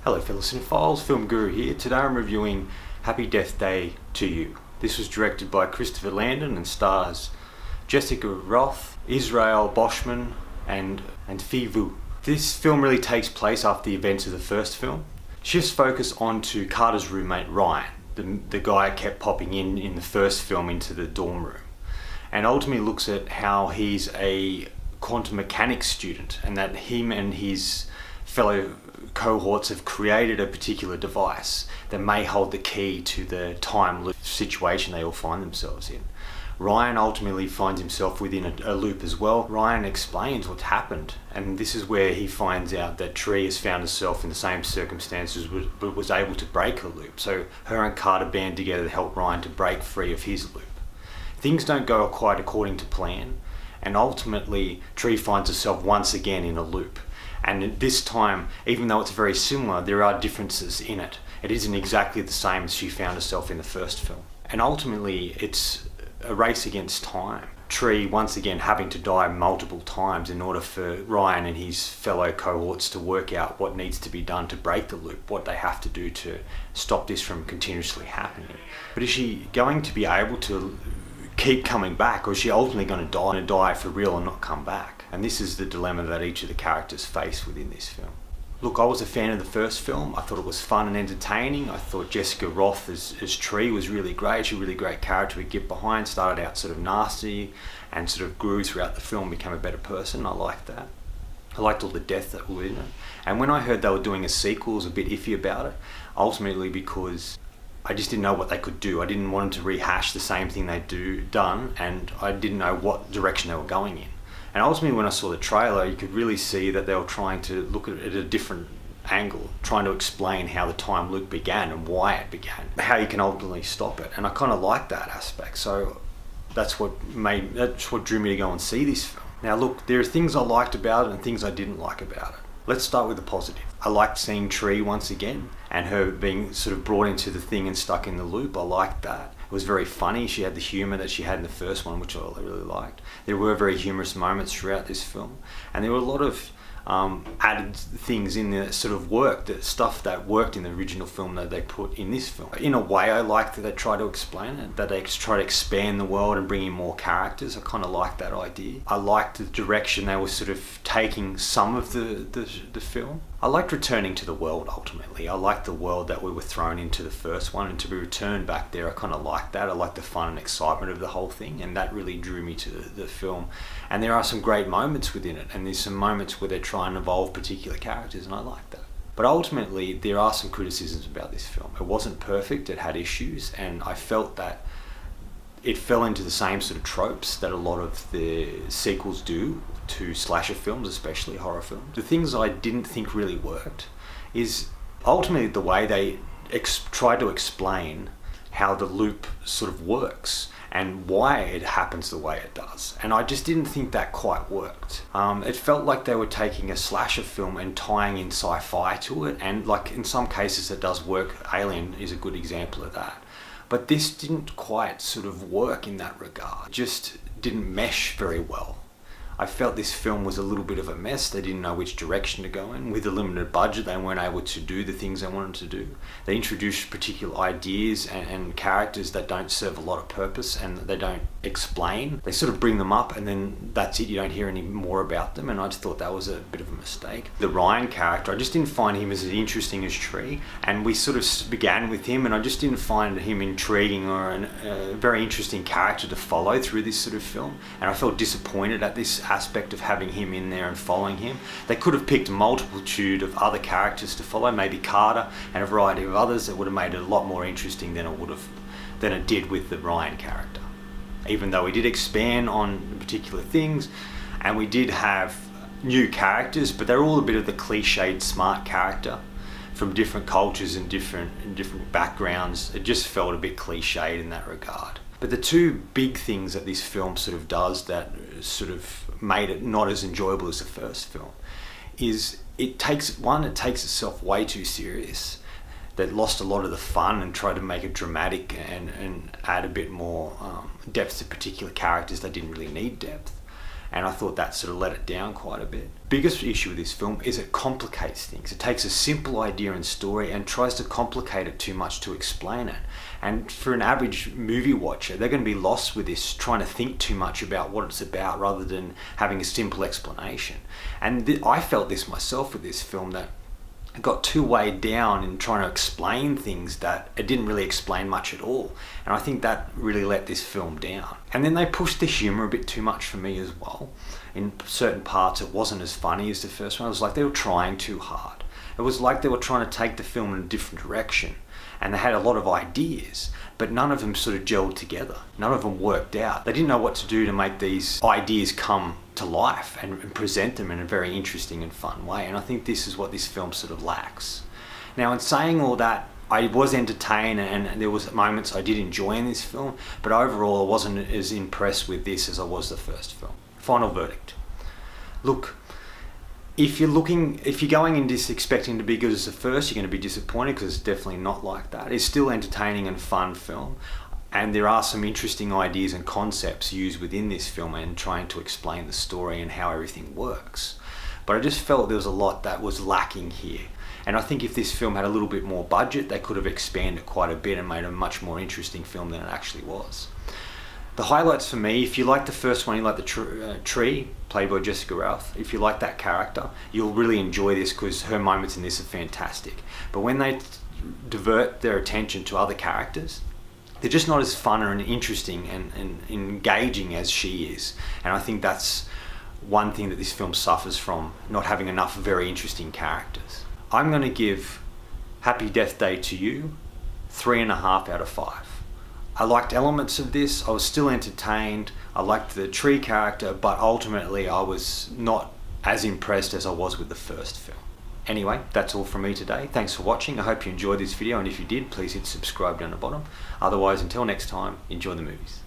Hello fellow cinephiles, Film Guru here. Today I'm reviewing Happy Death Day to You. This was directed by Christopher Landon and stars Jessica Rothe, Israel Boschman and Phi Vu. This film really takes place after the events of the first film. Shifts focus onto Carter's roommate Ryan, the guy kept popping in the first film into the dorm room, and ultimately looks at how he's a quantum mechanics student and that him and his fellow cohorts have created a particular device that may hold the key to the time loop situation they all find themselves in. Ryan ultimately finds himself within a loop as well. Ryan explains what's happened, and this is where he finds out that Tree has found herself in the same circumstances but was able to break her loop. So her and Carter band together to help Ryan to break free of his loop. Things don't go quite according to plan, and ultimately Tree finds herself once again in a loop. And this time, even though it's very similar, there are differences in it. It isn't exactly the same as she found herself in the first film. And ultimately, it's a race against time. Tree, once again, having to die multiple times in order for Ryan and his fellow cohorts to work out what needs to be done to break the loop, what they have to do to stop this from continuously happening. But is she going to be able to keep coming back, or is she ultimately going to die for real and not come back? And this is the dilemma that each of the characters face within this film. Look, I was a fan of the first film. I thought it was fun and entertaining. I thought Jessica Rothe as Tree was really great. She's a really great character to get behind. Started out sort of nasty and sort of grew throughout the film, became a better person. I liked that. I liked all the death that were in it. And when I heard they were doing a sequel, I was a bit iffy about it, ultimately because I just didn't know what they could do. I didn't want them to rehash the same thing they'd done, and I didn't know what direction they were going in. And ultimately, when I saw the trailer, you could really see that they were trying to look at it at a different angle, trying to explain how the time loop began and why it began, how you can ultimately stop it. And I kind of liked that aspect, so that's what drew me to go and see this film. Now look, there are things I liked about it and things I didn't like about it. Let's start with the positive. I liked seeing Tree once again and her being sort of brought into the thing and stuck in the loop. I liked that. It was very funny. She had the humour that she had in the first one, which I really liked. There were very humorous moments throughout this film, and there were a lot of added things in there that sort of worked, that stuff that worked in the original film that they put in this film. In a way, I liked that they try to explain it, that they try to expand the world and bring in more characters. I kind of liked that idea. I liked the direction they were sort of taking some of the film. I liked returning to the world, ultimately. I liked the world that we were thrown into the first one, and to be returned back there, I kind of liked that. I liked the fun and excitement of the whole thing, and that really drew me to the film. And there are some great moments within it, and there's some moments where they try and evolve particular characters, and I like that. But ultimately, there are some criticisms about this film. It wasn't perfect, it had issues, and I felt that it fell into the same sort of tropes that a lot of the sequels do to slasher films, especially horror films. The things I didn't think really worked is ultimately the way they tried to explain how the loop sort of works and why it happens the way it does. And I just didn't think that quite worked. It felt like they were taking a slasher film and tying in sci-fi to it, and like in some cases it does work. Alien is a good example of that. But this didn't quite sort of work in that regard. It just didn't mesh very well. I felt this film was a little bit of a mess. They didn't know which direction to go in. With a limited budget, they weren't able to do the things they wanted to do. They introduced particular ideas and characters that don't serve a lot of purpose and they don't explain. They sort of bring them up and then that's it. You don't hear any more about them, and I just thought that was a bit of a mistake. The Ryan character, I just didn't find him as interesting as Tree, and we sort of began with him, and I just didn't find him intriguing or a very interesting character to follow through this sort of film, and I felt disappointed at this aspect of having him in there and following him. They could have picked a multitude of other characters to follow, maybe Carter and a variety of others, that would have made it a lot more interesting than it did with the Ryan character. Even though we did expand on particular things and we did have new characters, but they're all a bit of the cliched smart character from different cultures and different backgrounds. It just felt a bit cliched in that regard. But the two big things that this film sort of does that sort of made it not as enjoyable as the first film is it takes itself way too serious. That lost a lot of the fun and tried to make it dramatic and add a bit more depth to particular characters that didn't really need depth. and I thought that sort of let it down quite a bit. Biggest issue with this film is it complicates things. It takes a simple idea and story and tries to complicate it too much to explain it. And for an average movie watcher, they're going to be lost with this, trying to think too much about what it's about rather than having a simple explanation. And I felt this myself with this film, that I got too weighed down in trying to explain things that it didn't really explain much at all. And I think that really let this film down. And then they pushed the humour a bit too much for me as well. In certain parts it wasn't as funny as the first one. It was like they were trying too hard. It was like they were trying to take the film in a different direction. And they had a lot of ideas, but none of them sort of gelled together. None of them worked out. They didn't know what to do to make these ideas come to life and present them in a very interesting and fun way. And I think this is what this film sort of lacks. Now, in saying all that, I was entertained and there was moments I did enjoy in this film, but overall I wasn't as impressed with this as I was the first film. Final verdict. Look, if you're going in this expecting to be good as the first, you're going to be disappointed, because it's definitely not like that. It's still entertaining and fun film, and there are some interesting ideas and concepts used within this film and trying to explain the story and how everything works. But I just felt there was a lot that was lacking here. And I think if this film had a little bit more budget, they could have expanded quite a bit and made a much more interesting film than it actually was. The highlights for me, if you like the first one, you like the Tree, played by Jessica Ralph. If you like that character, you'll really enjoy this, because her moments in this are fantastic. But when they divert their attention to other characters, they're just not as fun and interesting and engaging as she is. And I think that's one thing that this film suffers from, not having enough very interesting characters. I'm going to give Happy Death Day to You 3.5 out of 5. I liked elements of this. I was still entertained. I liked the Tree character, but ultimately I was not as impressed as I was with the first film. Anyway, that's all from me today. Thanks for watching. I hope you enjoyed this video, and if you did, please hit subscribe down the bottom. Otherwise, until next time, enjoy the movies.